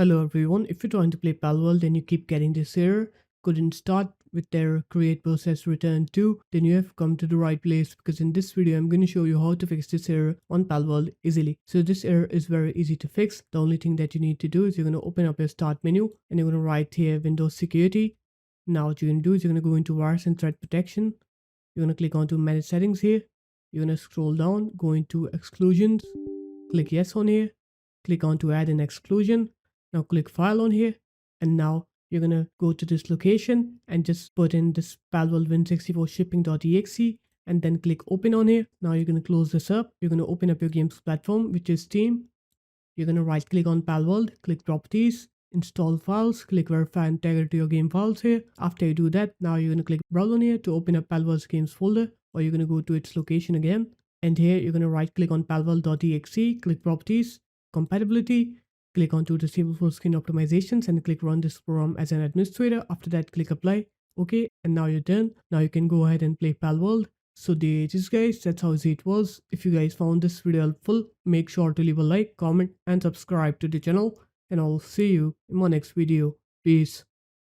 Hello everyone, if you're trying to play Palworld and you keep getting this error, couldn't start with their create process return to, then you have come to the right place because in this video I'm going to show you how to fix this error on Palworld easily. So this error is very easy to fix. The only thing that you need to do is you're going to open up your start menu and you're going to write here Windows Security. Now what you're going to do is you're going to go into virus and threat protection. You're going to click onto manage settings here. You're going to scroll down, go into exclusions, click yes on here, click on to add an exclusion. Now click file on here, and now you're gonna go to this location and just put in this Palworld Win64 shipping.exe and then click open on here. Now you're gonna close this up. You're gonna open up your game's platform, which is Steam. You're gonna right click on Palworld, click properties, install files, click verify and tag it to your game files here. After you do that, now you're gonna click browse on here to open up Palworld's games folder, or you're gonna go to its location again. And here you're gonna right click on palworld.exe, click properties, compatibility, click on to disable full screen optimizations and click run this program as an administrator. After that, click apply. Okay, and now you're done. Now you can go ahead and play Palworld. So there it is guys, that's how easy it was. If you guys found this video helpful, make sure to leave a like, comment and subscribe to the channel, and I'll see you in my next video. Peace.